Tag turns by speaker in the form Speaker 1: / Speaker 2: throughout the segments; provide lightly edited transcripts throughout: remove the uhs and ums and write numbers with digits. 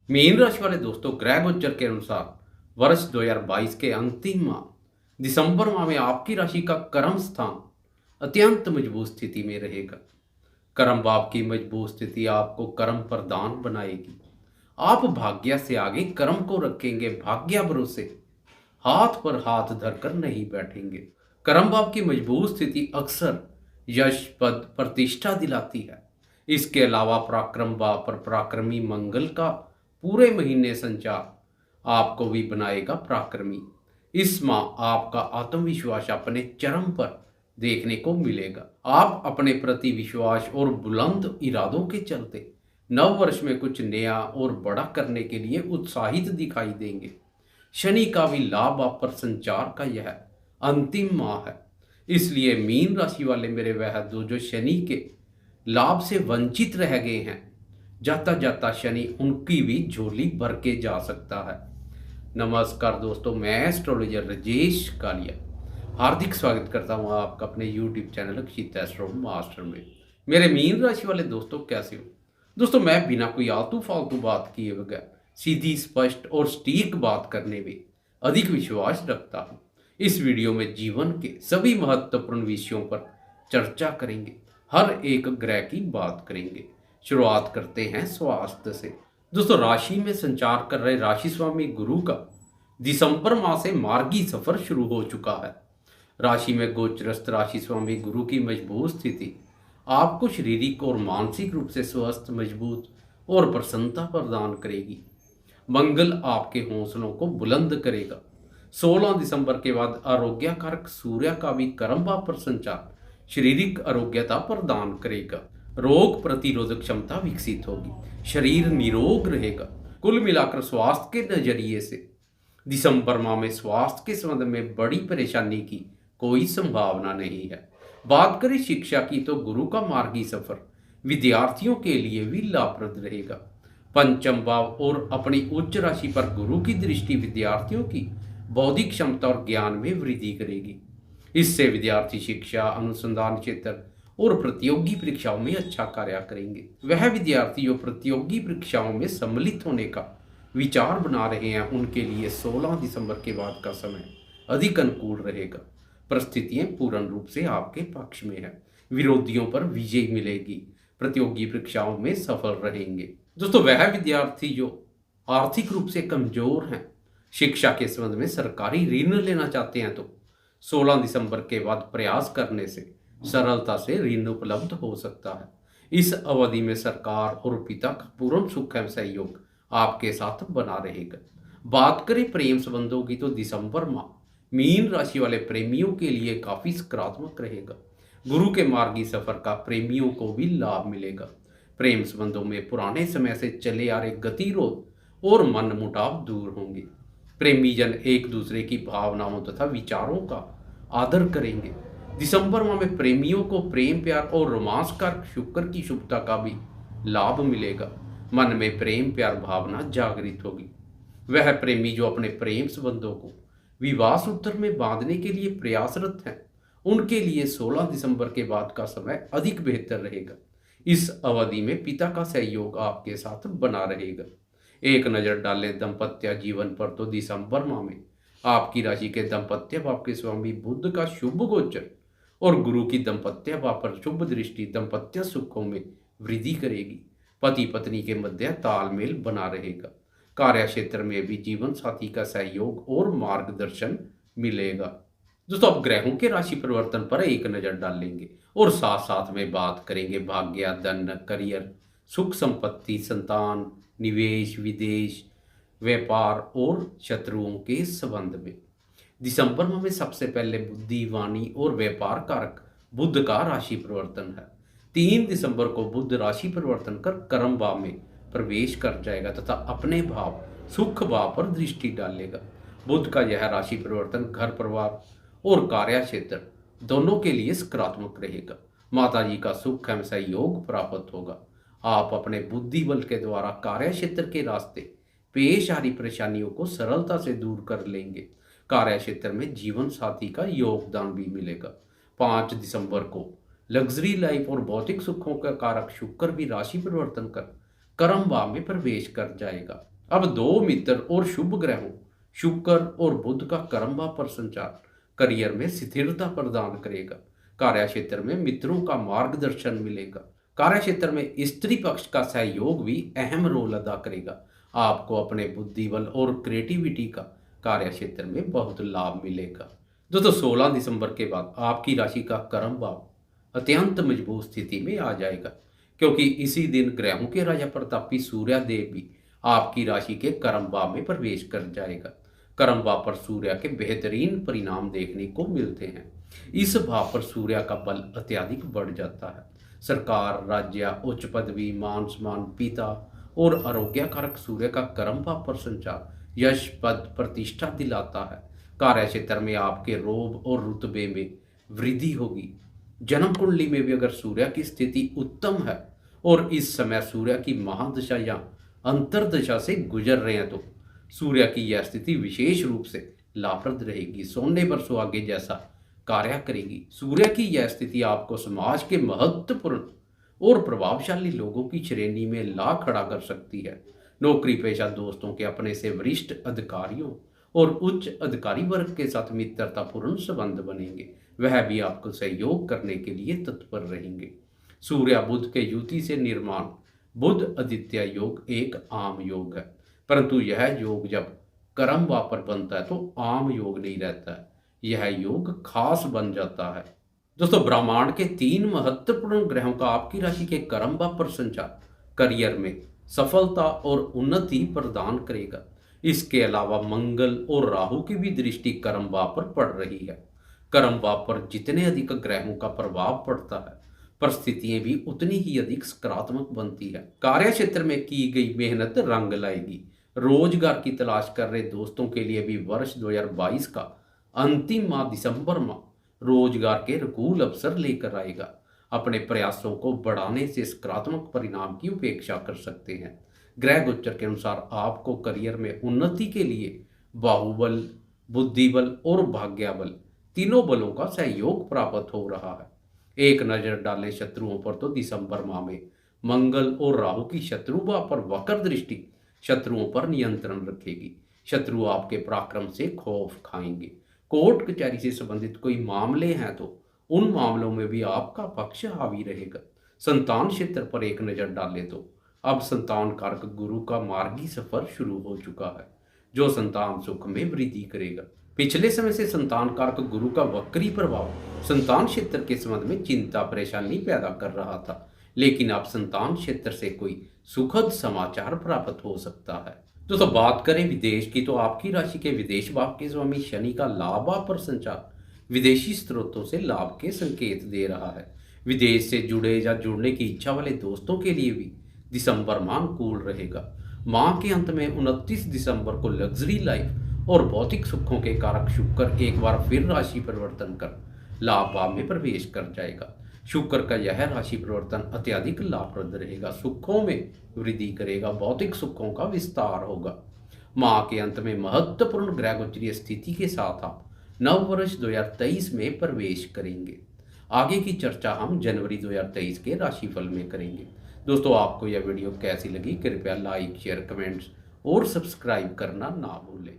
Speaker 1: Mean राशि वाले दोस्तों, ग्रह गोचर के अनुसार वर्ष 2022 के अंतिम माह दिसंबर माह में आपकी राशि का कर्म स्थान अत्यंत मजबूत स्थिति में रहेगा। कर्म भाव की मजबूत स्थिति आपको कर्म प्रदान बनाएगी। आप भाग्य से आगे कर्म को रखेंगे। भाग्य भरोसे हाथ पर हाथ धरकर नहीं बैठेंगे। कर्म भाव की मजबूत स्थिति अक्सर यश, पद, प्रतिष्ठा दिलाती है। इसके अलावा पराक्रम भाव पर पराक्रमी मंगल का पूरे महीने संचार आपको भी बनाएगा पराक्रमी। इस माह आपका आत्मविश्वास अपने चरम पर देखने को मिलेगा। आप अपने प्रति विश्वास और बुलंद इरादों के चलते नव वर्ष में कुछ नया और बड़ा करने के लिए उत्साहित दिखाई देंगे। शनि का भी लाभ आप पर संचार का यह अंतिम माह है। इसलिए मीन राशि वाले मेरे वह दो जो शनि के लाभ से वंचित रह गए हैं, जाता जाता शनि उनकी भी झोली भर के जा सकता है। नमस्कार दोस्तों, मैं एस्ट्रोलॉजर राजेश कालिया हार्दिक स्वागत करता हूं आपका अपने यूट्यूब चैनल अक्षित एस्ट्रो मास्टर में। मेरे मीन राशि वाले दोस्तों, कैसे हो दोस्तों? मैं बिना कोई आलतू फालतू बात किए बगैर सीधी, स्पष्ट और सटीक बात करने में अधिक विश्वास रखता हूं। इस वीडियो में जीवन के सभी महत्वपूर्ण विषयों पर चर्चा करेंगे। हर एक ग्रह की बात करेंगे। शुरुआत करते हैं स्वास्थ्य से। दोस्तों, राशि में संचार कर रहे राशि स्वामी गुरु का दिसंबर माह से मार्गी सफर शुरू हो चुका है। राशि में गोचरस्थ राशि स्वामी गुरु की मजबूत स्थिति आपको शारीरिक और मानसिक रूप से स्वस्थ, मजबूत और प्रसन्नता प्रदान करेगी। मंगल आपके हौसलों को बुलंद करेगा। 16 दिसंबर के बाद आरोग्य कारक सूर्य का भी कर्म भाव पर संचार शारीरिक आरोग्यता प्रदान करेगा। रोग प्रतिरोधक क्षमता विकसित होगी। शरीर निरोग रहेगा। कुल मिलाकर स्वास्थ्य के नजरिए से दिसंबर माह में स्वास्थ्य के संबंध में बड़ी परेशानी की कोई संभावना नहीं है। बात करें शिक्षा की, तो गुरु का मार्गी सफर विद्यार्थियों के लिए भी लाभप्रद रहेगा। पंचम भाव और अपनी उच्च राशि पर गुरु की दृष्टि विद्यार्थियों की बौद्धिक क्षमता और ज्ञान में वृद्धि करेगी। इससे विद्यार्थी शिक्षा, अनुसंधान क्षेत्र और प्रतियोगी परीक्षाओं में अच्छा कार्य करेंगे। वह विद्यार्थी जो प्रतियोगी परीक्षाओं में सम्मिलित होने का विचार बना रहे हैं, उनके लिए 16 दिसंबर के बाद का समय अधिक अनुकूल रहेगा। परिस्थितियां पूर्ण रूप से आपके पक्ष में है। विरोधियों पर विजय मिलेगी। प्रतियोगी परीक्षाओं में सफल रहेंगे। दोस्तों, वह विद्यार्थी जो आर्थिक रूप से कमजोर हैं, शिक्षा के संबंध में सरकारी ऋण लेना चाहते हैं, तो 16 दिसंबर के बाद प्रयास करने से सरलता से ऋण उपलब्ध हो सकता है। इस अवधि में सरकार और पिता का पूर्ण सुख एवं सहयोग आपके साथ बना रहेगा। बात करें प्रेम संबंधों की, तो दिसंबर माह मीन राशि वाले प्रेमियों के लिए काफी सकारात्मक रहेगा। गुरु के मार्गी सफर का प्रेमियों को भी लाभ मिलेगा। प्रेम संबंधों में पुराने समय से चले आ रहे गतिरोध और मन मुटाव दूर होंगे। प्रेमी जन एक दूसरे की भावनाओं तथा विचारों का आदर करेंगे। दिसंबर माह में प्रेमियों को प्रेम, प्यार और रोमांस शुक्र की शुभता का भी लाभ मिलेगा। मन में प्रेम प्यार भावना जागृत होगी। वह प्रेमी जो अपने प्रेम संबंधों को विवाह सूत्र में बांधने के लिए प्रयासरत हैं, उनके लिए 16 दिसंबर के बाद का समय अधिक बेहतर रहेगा। इस अवधि में पिता का सहयोग आपके साथ बना रहेगा। एक नजर डालें दाम्पत्य जीवन पर, तो दिसंबर माह में आपकी राशि के दाम्पत्य भाव के स्वामी बुध का शुभ गोचर और गुरु की दाम्पत्य भाव पर शुभ दृष्टि दाम्पत्य सुखों में वृद्धि करेगी। पति पत्नी के मध्य तालमेल बना रहेगा। कार्य क्षेत्र में भी जीवन साथी का सहयोग और मार्गदर्शन मिलेगा। दोस्तों, अब ग्रहों के राशि परिवर्तन पर एक नजर डालेंगे और साथ साथ में बात करेंगे भाग्य, धन, करियर, सुख संपत्ति, संतान, निवेश, विदेश, व्यापार और शत्रुओं के संबंध में। दिसंबर माह में सबसे पहले बुद्धि, वाणी और व्यापार कारक बुध का राशि परिवर्तन है। 3 दिसंबर को बुध राशि परिवर्तन कर कर्म भाव में प्रवेश कर जाएगा तथा अपने भाव सुख भाव पर दृष्टि डालेगा। बुध का यह राशि परिवर्तन घर, परिवार और कार्य क्षेत्र दोनों के लिए सकारात्मक रहेगा। माता जी का सुख एवं सहयोग प्राप्त होगा। आप अपने बुद्धि बल के द्वारा कार्य क्षेत्र के रास्ते पेश आ रही परेशानियों को सरलता से दूर कर लेंगे। कार्य क्षेत्र में जीवन साथी का योगदान भी मिलेगा। 5 दिसंबर को लग्जरी लाइफ और भौतिक सुखों का कारक शुक्र भी राशि परिवर्तन कर कर्म भाव में प्रवेश कर जाएगा। अब दो मित्र और शुभ ग्रहों शुक्र और बुध का कर्म भाव पर संचार करियर में स्थिरता प्रदान करेगा। कार्य क्षेत्र में मित्रों का मार्गदर्शन मिलेगा। कार्य क्षेत्र में स्त्री पक्ष का सहयोग भी अहम रोल अदा करेगा। आपको अपने बुद्धि बल और क्रिएटिविटी का कार्य क्षेत्र में बहुत लाभ मिलेगा। दोस्तों 16 दिसंबर के बाद आपकी राशि का कर्म भाव अत्यंत मजबूत स्थिति में आ जाएगा, क्योंकि इसी दिन ग्रहों के राजा प्रतापी सूर्य देव भी आपकी राशि के कर्म भाव में प्रवेश कर जाएगा। कर्म भाव पर सूर्य के बेहतरीन परिणाम देखने को मिलते हैं। इस भाव पर सूर्य का बल अत्यधिक बढ़ जाता है। सरकार, राज्य, उच्च पदवी, मान सम्मान, पिता और आरोग्य कारक सूर्य का कर्म भाव पर संचार यश, पद, प्रतिष्ठा दिलाता है। कार्य क्षेत्र में आपके रोब और रुतबे में वृद्धि होगी। जन्म कुंडली में भी अगर सूर्य की स्थिति उत्तम है और इस समय सूर्य की महादशा या अंतर्दशा से गुजर रहे हैं, तो सूर्य की यह स्थिति विशेष रूप से लाभप्रद रहेगी, सोने पर सुहागे जैसा कार्य करेगी। सूर्य की यह स्थिति आपको समाज के महत्वपूर्ण और प्रभावशाली लोगों की श्रेणी में ला खड़ा कर सकती है। नौकरी पेशा दोस्तों के अपने से वरिष्ठ अधिकारियों और उच्च अधिकारी वर्ग के साथ मित्रतापूर्ण संबंध बनेंगे। वह भी आपको सहयोग करने के लिए तत्पर रहेंगे। सूर्य बुध के युति से निर्माण बुध आदित्य योग एक आम योग है, परंतु यह योग जब कर्म भाव पर बनता है तो आम योग नहीं रहता है, यह योग खास बन जाता है। दोस्तों ब्रह्मांड के 3 महत्वपूर्ण ग्रहों का आपकी राशि के कर्म भाव पर संचार करियर में सफलता और उन्नति प्रदान करेगा। इसके अलावा मंगल और राहु की भी दृष्टि कर्म भाव पर पड़ रही है। कर्म भाव पर जितने अधिक ग्रहों का प्रभाव पड़ता है, परिस्थितियां भी उतनी ही अधिक सकारात्मक बनती है। कार्य क्षेत्र में की गई मेहनत रंग लाएगी। रोजगार की तलाश कर रहे दोस्तों के लिए भी वर्ष 2022 का अंतिम माह दिसंबर माह रोजगार के अनुकूल अवसर लेकर आएगा। अपने प्रयासों को बढ़ाने से सकारात्मक परिणाम की उपेक्षा कर सकते हैं। ग्रह गोचर के अनुसार आपको करियर में उन्नति के लिए बाहुबल, बुद्धिबल और भाग्यबल तीनों बलों का सहयोग प्राप्त हो रहा है। एक नजर डालें शत्रुओं पर तो दिसंबर माह में मंगल और राहु की शत्रु भाव पर वक्र दृष्टि शत्रुओं पर नियंत्रण रखेगी। शत्रु आपके पराक्रम से खौफ खाएंगे। कोर्ट कचहरी से संबंधित कोई मामले हैं तो उन मामलों में भी आपका पक्ष हावी रहेगा। संतान क्षेत्र पर एक नजर डालें तो अब संतान कारक गुरु का मार्गी सफर शुरू हो चुका है, जो संतान सुख में वृद्धि करेगा। पिछले समय से संतान कारक गुरु का वक्री प्रभाव संतान क्षेत्र के संबंध में चिंता परेशानी पैदा कर रहा था, लेकिन अब संतान क्षेत्र से कोई सुखद समाचार प्राप्त हो सकता है। दोस्तों बात करें विदेश की, तो आपकी राशि के विदेश भाव के स्वामी शनि का लाभ भाव पर संचार विदेशी स्रोतों से लाभ के संकेत दे रहा है। विदेश से जुड़े या जुड़ने की इच्छा वाले दोस्तों के लिए भी दिसंबर माह अनुकूल रहेगा। माह के अंत में 29 दिसंबर को लग्जरी लाइफ और भौतिक सुखों के कारक शुक्र एक बार फिर राशि परिवर्तन कर लाभ भाव में प्रवेश कर जाएगा। शुक्र का यह राशि परिवर्तन अत्यधिक लाभप्रद रहेगा, सुखों में वृद्धि करेगा, भौतिक सुखों का विस्तार होगा। माह के अंत में महत्वपूर्ण ग्रह गोचरीय स्थिति के साथ आप नव वर्ष 2023 में प्रवेश करेंगे। आगे की चर्चा हम जनवरी 2023 के राशिफल में करेंगे। दोस्तों आपको यह वीडियो कैसी लगी, कृपया लाइक, शेयर, कमेंट्स और सब्सक्राइब करना ना भूलें।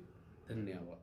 Speaker 1: धन्यवाद।